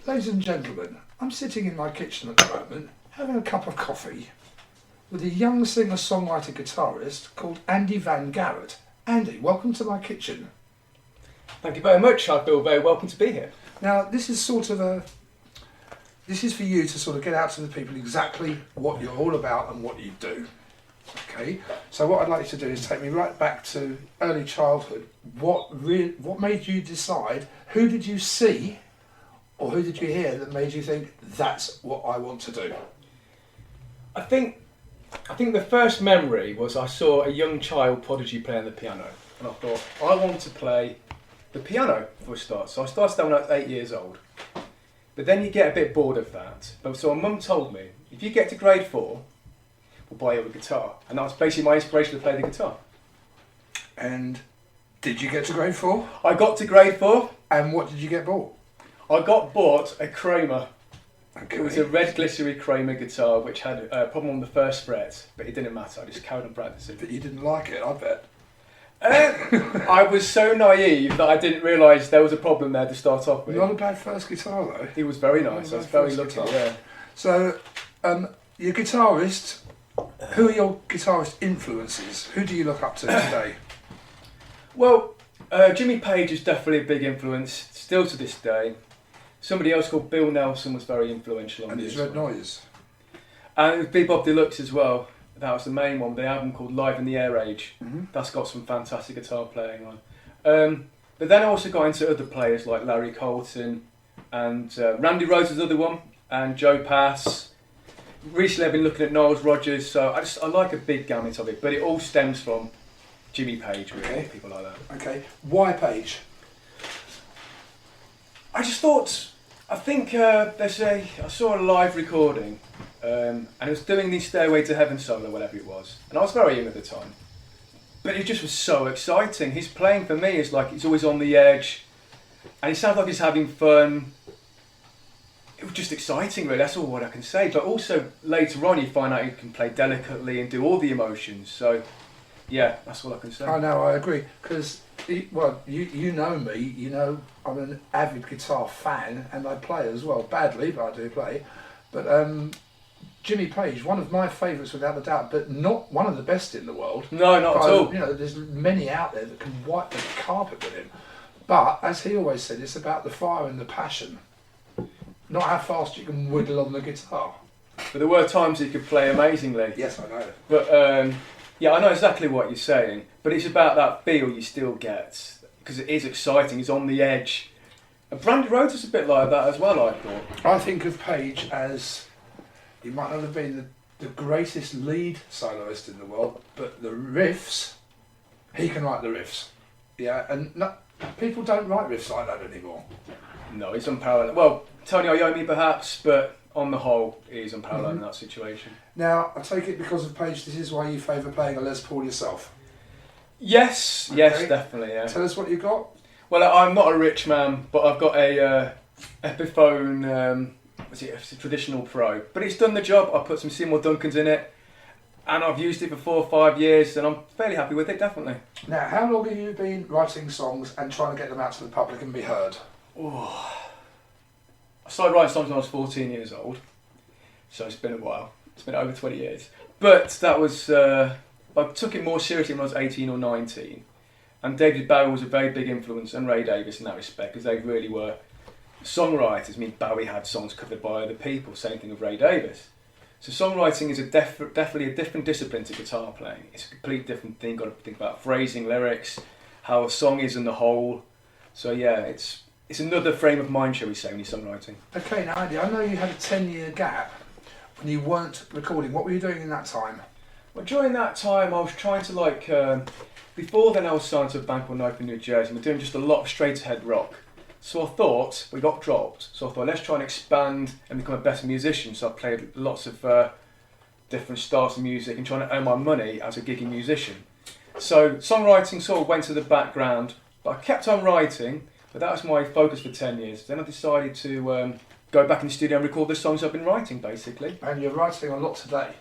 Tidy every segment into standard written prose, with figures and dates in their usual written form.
Ladies and gentlemen, I'm sitting in my kitchen at the moment, having a cup of coffee, with a young singer-songwriter guitarist called Andy Van Garratt. Andy, welcome to my kitchen. Thank you very much. I feel very welcome to be here. Now, this is for you to sort of get out to the people exactly what you're all about and what you do. Okay, so what I'd like you to do is take me right back to early childhood. What made you decide? Who did you see, or who did you hear that made you think that's what I want to do? I think the first memory was I saw a young child prodigy playing the piano, and I thought I want to play the piano for a start. So I started that when I was 8 years old. But then you get a bit bored of that. So my mum told me, if you get to grade 4, we'll buy you a guitar. And that was basically my inspiration to play the guitar. And did you get to grade 4? I got to grade 4. And what did you get bought? I got bought a Kramer. Okay. It was a red glycery Kramer guitar which had a problem on the first fret, but it didn't matter. I just carried on practicing. But you didn't like it, I bet. I was so naive that I didn't realise there was a problem there to start off with. Not a bad first guitar though. He was very nice. I was very lucky. Yeah. So, your guitarist. Who are your guitarist influences? Who do you look up to today? Well, Jimmy Page is definitely a big influence, still to this day. Somebody else called Bill Nelson was very influential on me. And his Red Noise. And Bebop Deluxe as well. That was the main one. The album called Live in the Air Age. Mm-hmm. That's got some fantastic guitar playing on. But then I also got into other players like Larry Colton and Randy Rhoads was another one, and Joe Pass. Recently I've been looking at Niles Rodgers, so I like a big gamut of it, but it all stems from Jimmy Page, really, Okay. people like that. Okay, why Page? I just thought, I saw a live recording, and it was doing the Stairway to Heaven solo, whatever it was, and I was very young at the time, but it just was so exciting. His playing for me is like he's always on the edge, and he sounds like he's having fun. It was just exciting, really. That's all what I can say. But also later on, you find out he can play delicately and do all the emotions. So, yeah, that's all I can say. I know, I agree. Because, well, you know me. You know I'm an avid guitar fan, and I play as well. Badly, but I do play. But Jimmy Page, one of my favourites without a doubt, but not one of the best in the world. No, not at all. You know, there's many out there that can wipe the carpet with him. But as he always said, it's about the fire and the passion. Not how fast you can whittle on the guitar. But there were times he could play amazingly. Yes, I know. But yeah, I know exactly what you're saying. But it's about that feel you still get, because it is exciting. He's on the edge. And Randy Rhoads is a bit like that as well, I thought. I think of Page as he might not have been the greatest lead soloist in the world, but the riffs, he can write the riffs. Yeah, and people don't write riffs like that anymore. No, he's unparalleled. Well, Tony Iommi perhaps, but on the whole, he's unparalleled in that situation. Now, I take it because of Page, this is why you favour playing a Les Paul yourself. Yes, Okay. yes, definitely, yeah. Tell us what you got. Well, I'm not a rich man, but I've got a Epiphone, it's a traditional Pro. But it's done the job. I put some Seymour Duncans in it, and I've used it for 4 or 5 years, and I'm fairly happy with it, definitely. Now, how long have you been writing songs and trying to get them out to the public and be heard? Oh. I started writing songs when I was 14 years old, so it's been a while. It's been over 20 years. But that was, I took it more seriously when I was 18 or 19. And David Bowie was a very big influence, and Ray Davies in that respect, because they really were songwriters. I mean, Bowie had songs covered by other people, same thing with Ray Davies. So songwriting is definitely a different discipline to guitar playing. It's a completely different thing. Got to think about phrasing, lyrics, how a song is in the whole. So yeah, it's another frame of mind, shall we say, when you're songwriting. Okay, now Andy, I know you had a 10-year gap when you weren't recording. What were you doing in that time? Well, during that time, I was trying to before then I was signed to a band called Knife in New Jersey, and we're doing just a lot of straight-ahead rock. So I thought, we got dropped, so I thought let's try and expand and become a better musician. So I played lots of different styles of music and trying to earn my money as a gigging musician. So songwriting sort of went to the background, but I kept on writing. But that was my focus for 10 years. Then I decided to go back in the studio and record the songs I've been writing, basically. And you're writing a lot today.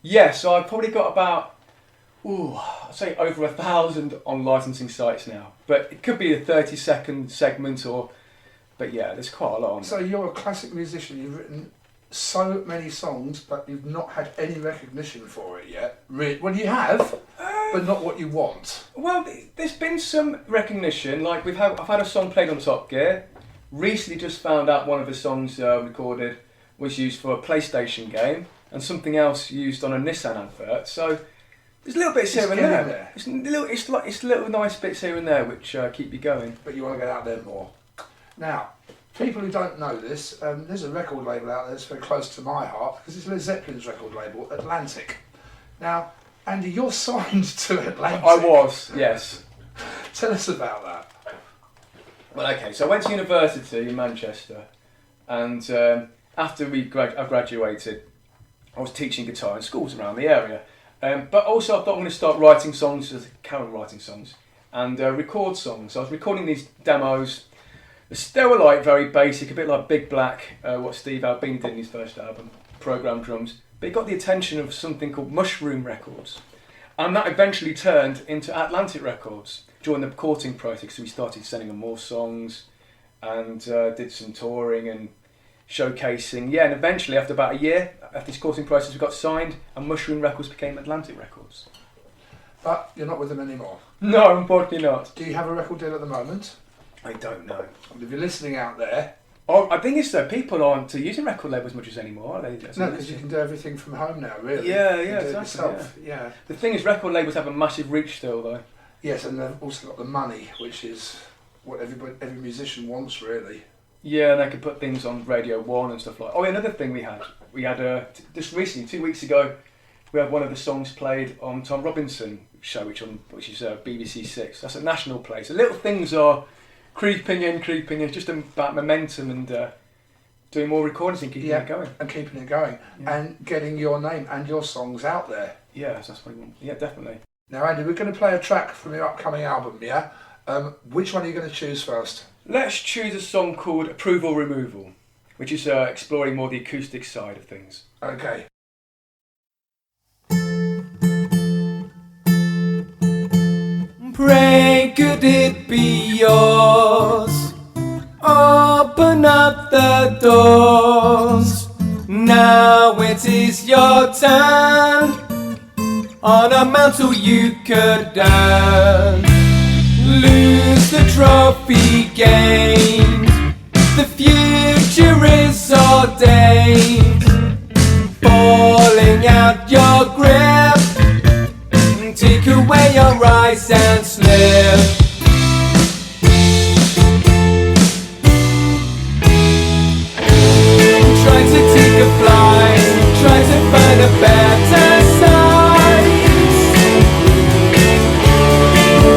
Yeah, so I've probably got about, I'd say over 1,000 on licensing sites now. But it could be a 30-second segment, But yeah, there's quite a lot on. So you're a classic musician. You've written so many songs, but you've not had any recognition for it yet. Well, you have, but not what you want. Well, there's been some recognition. Like I've had a song played on Top Gear. Recently, just found out one of the songs recorded was used for a PlayStation game, and something else used on a Nissan advert. So there's little bits here and there. It's little nice bits here and there which keep you going. But you want to get out there more. Now, people who don't know this, there's a record label out there that's very close to my heart because it's Led Zeppelin's record label, Atlantic. Now, Andy, you're signed to Atlantic. I was, yes. Tell us about that. Well, okay, so I went to university in Manchester, and after I graduated, I was teaching guitar in schools around the area. But also I thought I'm going to start writing songs, writing songs, and record songs. So I was recording these demos. They were like very basic, a bit like Big Black, what Steve Albini did in his first album, programmed drums. But it got the attention of something called Mushroom Records. And that eventually turned into Atlantic Records during the courting process. So we started sending them more songs and did some touring and showcasing. Yeah, and eventually after about a year, after this courting process, we got signed and Mushroom Records became Atlantic Records. But you're not with them anymore? No, unfortunately not. Do you have a record deal at the moment? I don't know. If you're listening out there... Oh, I think it's that people aren't using record labels much as anymore, are they? No, because you can do everything from home now, really. Yeah, you yeah, can do it exactly. yourself. Yeah. The thing is, record labels have a massive reach still, though. Yes, and they've also got the money, which is what every musician wants, really. Yeah, and they could put things on Radio 1 and stuff like that. Oh, another thing we had just recently, 2 weeks ago, we had one of the songs played on Tom Robinson show, which is BBC 6. That's a national play. So little things are creeping in, just about momentum and doing more recordings and keeping it going. And keeping it going. Yeah. And getting your name and your songs out there. Yeah, that's what we want. Yeah, definitely. Now, Andy, we're going to play a track from your upcoming album, yeah? Which one are you going to choose first? Let's choose a song called Approval Removal, which is exploring more the acoustic side of things. Okay. Pray could it be yours? Open up the doors. Now it is your turn. On a mantle you could earn. Lose the trophy gained. The future is ordained. Falling out your grip. Take away your eyes and slip. Try to take a flight. Try to find a better side.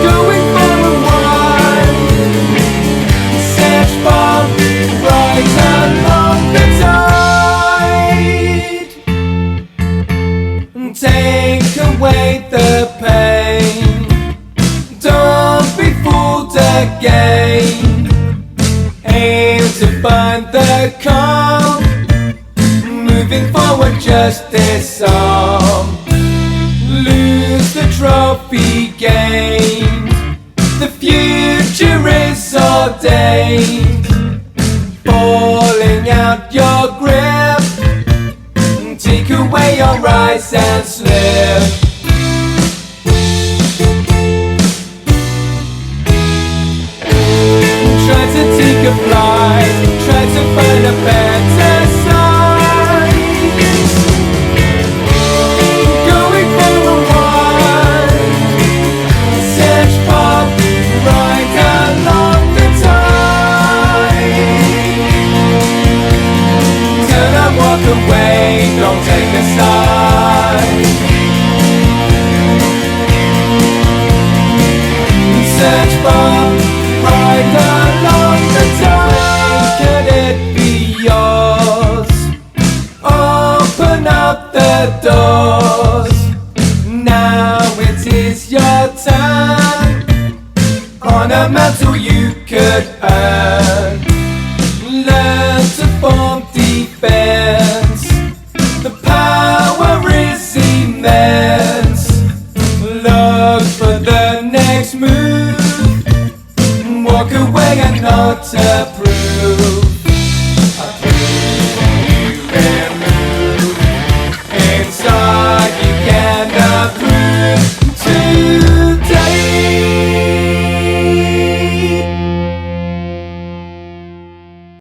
Going for a while. Search for right along the tide. Take away the pain. Don't be fooled again. Aim to find the calm. Moving forward just this song. Lose the trophy gained. The future is ordained. Falling out your grip. Take away your eyes and slip. Try to take a flight. Try to find a better side. Going for a while. Search for right along the tide. Turn and walk away. Don't take a side. Search for right along the tide. Could it be yours? Open up the doors. Now it is your turn. On a mountain